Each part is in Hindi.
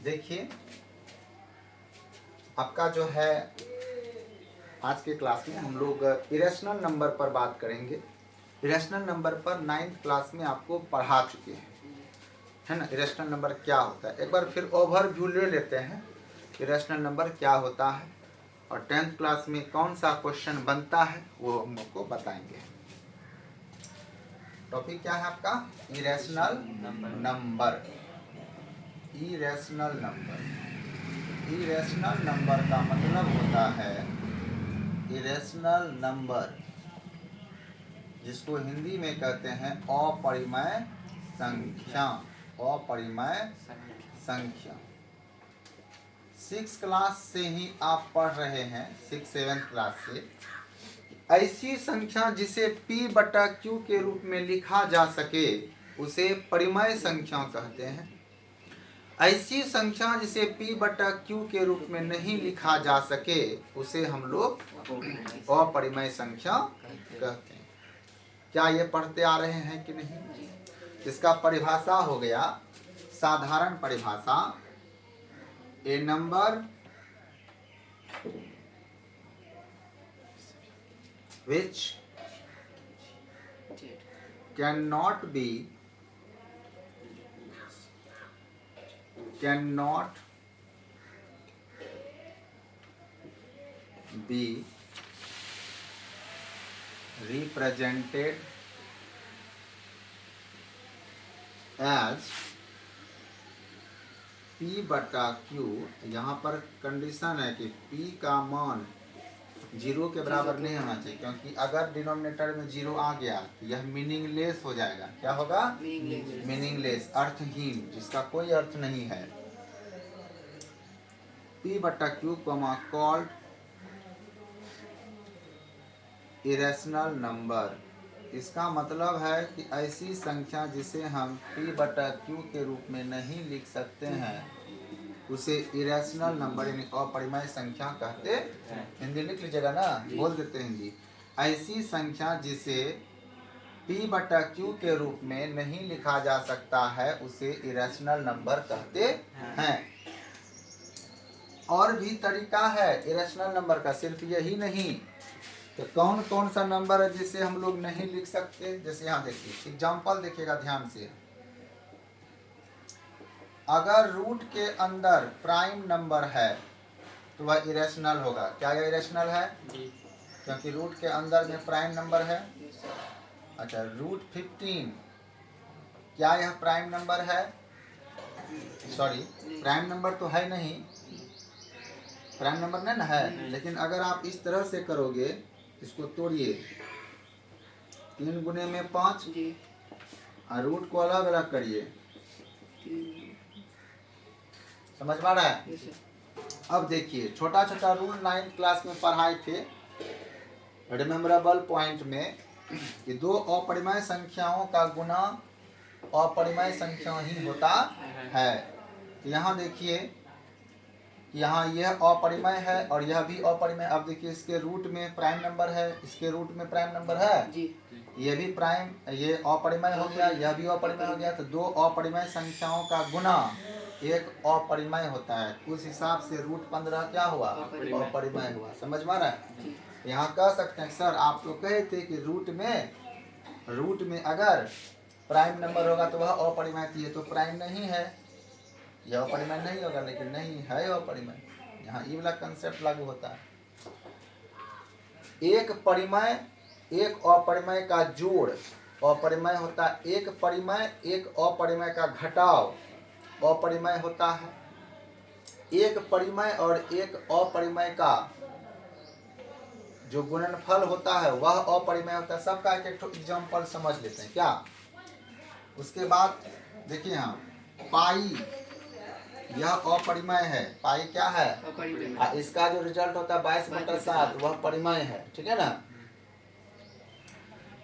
देखिए आपका जो है आज के क्लास में हम लोग इरेशनल नंबर पर बात करेंगे। इरेशनल नंबर पर 9th क्लास में आपको पढ़ा चुके हैं, है ना। इरेशनल नंबर क्या होता है एक बार फिर ओवरव्यू ले लेते हैं। इरेशनल नंबर क्या होता है और 10th क्लास में कौन सा क्वेश्चन बनता है वो हम लोग को बताएंगे। टॉपिक क्या है आपका? Irrational number. Irrational number, irrational number का मतलब होता है इरेशनल नंबर, जिसको हिंदी में कहते हैं अपरिमेय संख्या। अपरिमेय संख्या 6 क्लास से ही आप पढ़ रहे हैं, 6-7 क्लास से। ऐसी संख्या जिसे P/Q के रूप में लिखा जा सके उसे परिमेय संख्या कहते हैं। ऐसी संख्या जिसे P/Q के रूप में नहीं लिखा जा सके उसे हम लोग अपरिमेय संख्या कहते हैं। क्या ये पढ़ते आ रहे हैं कि नहीं? इसका परिभाषा हो गया, साधारण परिभाषा, ए number which cannot be represented as P/Q। यहाँ पर कंडीशन है कि P का मान 0 के बराबर नहीं होना चाहिए, क्योंकि अगर डिनोमिनेटर में 0 आ गया तो यह मीनिंगलेस हो जाएगा। क्या होगा? मीनिंगलेस, अर्थहीन, जिसका कोई अर्थ नहीं है। P/Q called irrational number. इसका मतलब है कि ऐसी संख्या जिसे हम P/Q के रूप में नहीं लिख सकते हैं उसे इरेशनल नंबर यानी अपरिमेय संख्या कहते हैं। हिंदी लिख लीजिएगा ना, बोल देते हैं हिंदी। ऐसी संख्या जिसे P/Q के रूप में नहीं लिखा जा सकता है उसे इरेशनल नंबर कहते हैं। और भी तरीका है इरेशनल नंबर का, सिर्फ यही नहीं। तो कौन कौन सा नंबर है जिसे हम लोग नहीं लिख सकते? जैसे यहाँ देखिए, एग्जाम्पल देखिएगा ध्यान से। अगर रूट के अंदर प्राइम नंबर है तो वह इरेशनल होगा। क्या यह इरेशनल है? क्योंकि रूट के अंदर में प्राइम नंबर है। अच्छा, रूट 15, क्या यह प्राइम नंबर है? सॉरी, प्राइम नंबर तो है नहीं, प्राइम नंबर नहीं ना है। लेकिन अगर आप इस तरह से करोगे, इसको तोड़िए, 3 गुने में 5 और रूट को अलग अलग करिए, समझ में आ रहा है? अब देखिए, छोटा छोटा रूल 9th क्लास में पढ़ाए थे रिमेम्बरेबल पॉइंट में कि दो अपरिमेय संख्याओं का गुना अपरिमेय संख्या ही होता है। तो यहाँ देखिए, यहाँ यह अपरिमेय है और यह भी अपरिमेय। अब देखिए, इसके रूट में प्राइम नंबर है, इसके रूट में प्राइम नंबर है जी। ये भी प्राइम, ये अपरिमेय हो गया, यह भी अपरिमेय हो गया। तो दो अपरिमेय संख्याओं का गुना एक अपरिमेय होता है। उस हिसाब से रूट 15 क्या हुआ? अपरिमेय हुआ। समझ में आ रहा है? यहाँ कह सकते हैं सर आप तो कहे थे कि रूट में अगर प्राइम नंबर होगा तो वह अपरिमेय थी, तो प्राइम नहीं है, यह अपरिमेय नहीं होगा। लेकिन नहीं है अपरिमेय, यहाँ ये वाला कंसेप्ट लागू होता है। एक परिमेय एक अपरिमेय का जोड़ अपरिमेय होता है। एक परिमेय एक अपरिमेय का घटाव अपरिमेय होता है। एक परिमेय और एक अपरिमेय का जो गुणनफल होता है वह अपरिमेय होता है। सबका एक एक एग्जाम्पल समझ लेते हैं क्या। उसके बाद देखिए, यहाँ पाई, यह अपरिमेय है। पाई क्या है? इसका जो रिजल्ट होता है 22/7, वह परिमेय है। ठीक है ना।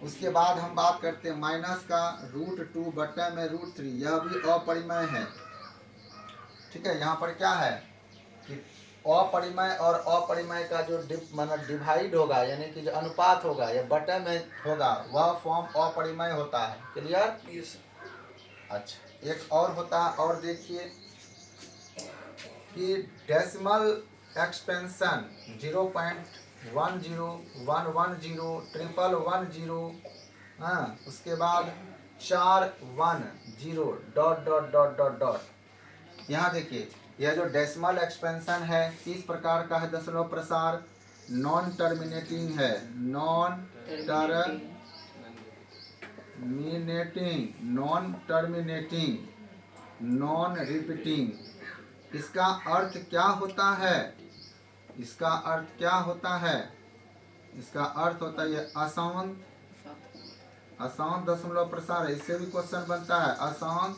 उसके बाद हम बात करते हैं माइनस का, √2 बट्टे में √3, यह भी अपरिमेय है। ठीक है, यहाँ पर क्या है कि अपरिमेय और अपरिमेय का जो डिवाइड होगा, यानी कि जो अनुपात होगा, या बटे में होगा, वह फॉर्म अपरिमेय होता है। क्लियर? अच्छा, एक और होता है, और देखिए, कि डेसिमल एक्सपेंशन 0.10110 हाँ, उसके बाद 410 dot dot dot dot dot. यहाँ देखिए, यह जो डेसिमल एक्सपेंशन है किस प्रकार का है दशमलव प्रसार? नॉन टर्मिनेटिंग है, नॉन टर्मिनेटिंग, नॉन रिपीटिंग। इसका अर्थ क्या होता है? इसका अर्थ क्या होता है? इसका अर्थ होता है अशांत दशमलव प्रसार है। इससे भी क्वेश्चन बनता है, अशांत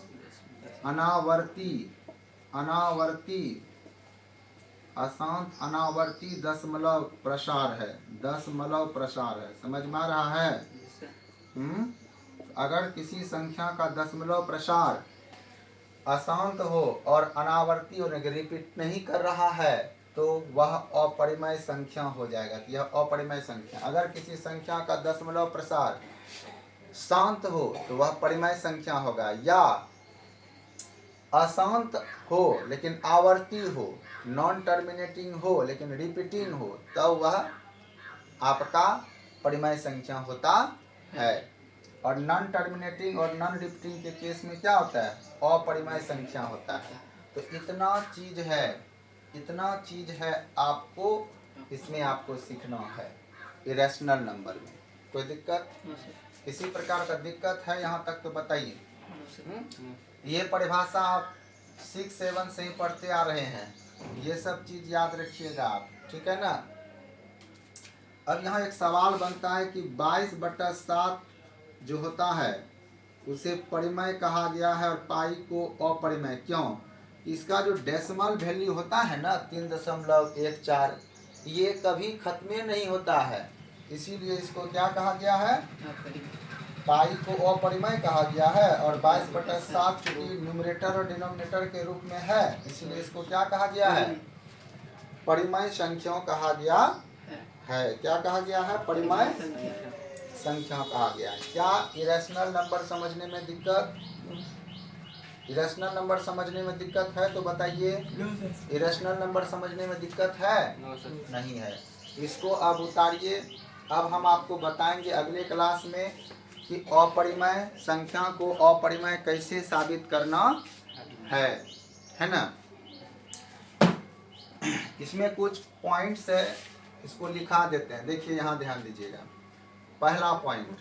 अनावर्ती दशमलव प्रसार है, दशमलव प्रसार है। समझ में आ रहा है? अगर किसी संख्या का दशमलव प्रसार अशांत हो और अनावर्ती होने के रिपीट नहीं कर रहा है तो वह अपरिमेय संख्या हो जाएगा। यह अपरिमेय संख्या। अगर किसी संख्या का दशमलव प्रसार शांत हो तो वह परिमेय संख्या होगा, या अशांत हो लेकिन आवर्ती हो, नॉन टर्मिनेटिंग हो लेकिन रिपीटिंग हो, तब वह आपका परिमेय संख्या होता है। और नॉन टर्मिनेटिंग और नॉन रिपीटिंग के केस में क्या होता है? अपरिमेय संख्या होता है। तो इतना चीज है आपको इसमें आपको सीखना है इरेशनल नंबर में। कोई दिक्कत? किसी प्रकार का दिक्कत है यहाँ तक तो बताइए। ये परिभाषा आप 6, 7 से ही पढ़ते आ रहे हैं, ये सब चीज याद रखिएगा आप, ठीक है ना। अब यहाँ एक सवाल बनता है कि 22/7 जो होता है उसे परिमेय कहा गया है और पाई को अपरिमेय क्यों? इसका जो डेसिमल वैल्यू होता है ना 3.14, ये कभी खत्म नहीं होता है, इसीलिए इसको क्या कहा गया है? पाई को अपरिमेय कहा गया है। और 22/7 चूंकि न्यूमरेटर और डिनोमिनेटर के रूप में है, इसलिए इसको क्या कहा गया है? परिमेय संख्याओं कहा गया है। क्या कहा गया है? परिमेय संख्या कहा गया है। क्या इरेशनल नंबर समझने में दिक्कत? इरेशनल नंबर समझने में दिक्कत है तो बताइए। इरेशनल नंबर समझने में दिक्कत है? नहीं है। इसको अब उतारिए। अब हम आपको बताएंगे अगले क्लास में कि अपरिमेय संख्या को अपरिमेय कैसे साबित करना है ना। इसमें कुछ पॉइंट्स है, इसको लिखा देते हैं। देखिए यहाँ ध्यान दीजिएगा। पहला पॉइंट,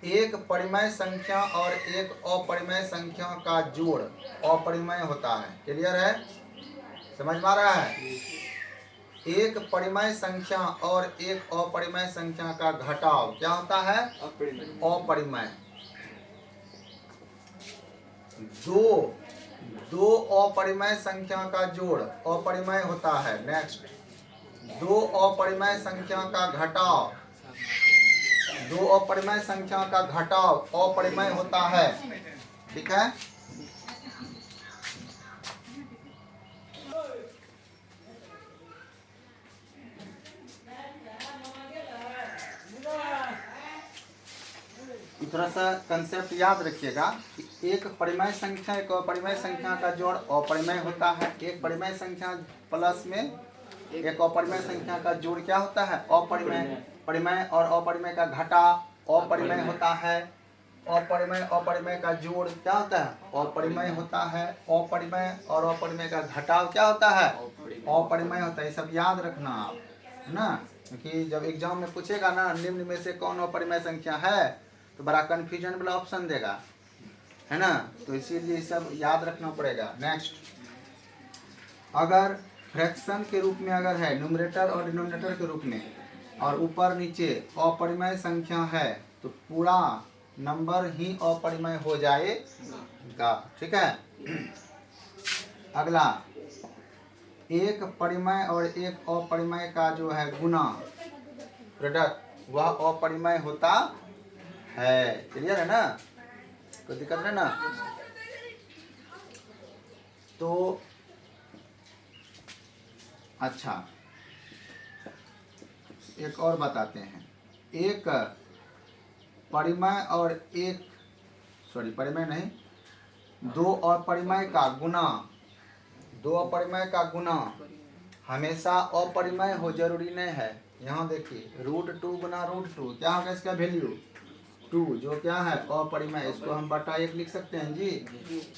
एक परिमेय संख्या और एक अपरिमेय संख्या का जोड़ अपरिमेय होता है। क्लियर है? समझ में आ रहा है? एक परिमेय संख्या और एक अपरिमेय संख्या का घटाव क्या होता है? अपरिमेय। दो अपरिमेय संख्या का जोड़ अपरिमेय होता है। नेक्स्ट, दो अपरिमेय संख्या का घटाव, दो अपरिमेय संख्या का घटाव अपरिमेय होता है। ठीक है? थोड़ा सा कंसेप्ट याद रखिएगा कि एक परिमेय संख्या एक अपरिमेय संख्या का जोड़ अपरिमेय होता है। एक परिमेय संख्या प्लस में एक अपरिमेय संख्या का जोड़ क्या होता है? अपरिमेय। परिमेय और अपरिमेय का घटा अपरिमेय होता है। अपरिमेय का जोड़ क्या होता है? अपरिमेय होता है। अपरिमेय और अपरिमेय का घटाव क्या होता है? अपरिमेय होता है। ये सब याद रखना आप, ना, क्योंकि जब एग्जाम में पूछेगा ना निम्न में से कौन अपरिमेय संख्या है तो बड़ा कंफ्यूजन वाला ऑप्शन देगा, है ना। तो इसीलिए सब याद रखना पड़ेगा। नेक्स्ट, अगर फ्रैक्शन के रूप में अगर है, न्यूमरेटर और डिनोमिनेटर के रूप में, और ऊपर नीचे अपरिमेय संख्या है तो पूरा नंबर ही अपरिमेय हो जाएगा। ठीक है? अगला, एक परिमेय और एक अपरिमेय का जो है गुना, प्रोडक्ट, वह अपरिमेय होता है। क्लियर है ना? कोई दिक्कत नहीं ना? तो अच्छा, एक और बताते हैं। एक परिमेय और एक परिमेय नहीं, दो अपरिमेय का गुना दो अपरिमेय का गुना हमेशा अपरिमेय हो, जरूरी नहीं है। यहाँ देखिए √2 गुना √2 क्या होगा इसका वैल्यू 2, जो क्या है अपरिमेय। इसको हम बटा 1 लिख सकते हैं जी।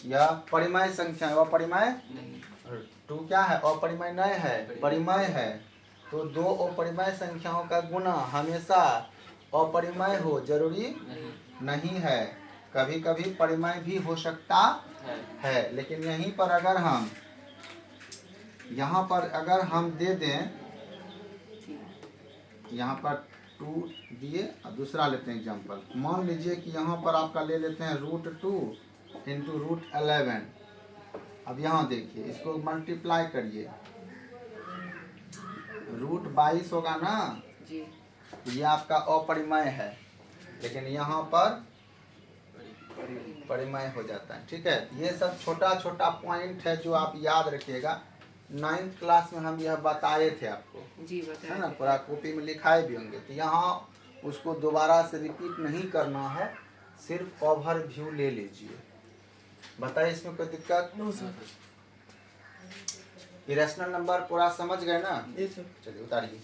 यह परिमेय संख्या है, अपरिमेय 2 क्या है अपरिमेय नहीं है, परिमेय है। तो दो अपरिमेय संख्याओं का गुना हमेशा अपरिमेय हो, जरूरी नहीं है। कभी कभी परिमेय भी हो सकता है। लेकिन यहीं पर अगर हम यहाँ पर अगर हम दे दें, यहाँ पर 2 दिए और दूसरा लेते हैं एग्जांपल। मान लीजिए कि यहाँ पर आपका ले लेते हैं √2 × √11। अब यहाँ देखिए इसको मल्टीप्लाई करिए, √22 होगा ना जी। ये आपका अपरिमेय है, लेकिन यहाँ पर परिमेय हो जाता है। ठीक है, ये सब छोटा छोटा पॉइंट है जो आप याद रखिएगा। 9th क्लास में हम यह बताए थे आपको जी, बताए है ना, पूरा कॉपी में लिखाए भी होंगे। तो यहाँ उसको दोबारा से रिपीट नहीं करना है, सिर्फ ओवरव्यू ले लीजिए। बताइए इसमें कोई दिक्कत? इरेशनल नंबर पूरा समझ गए ना? चलिए उतारिए।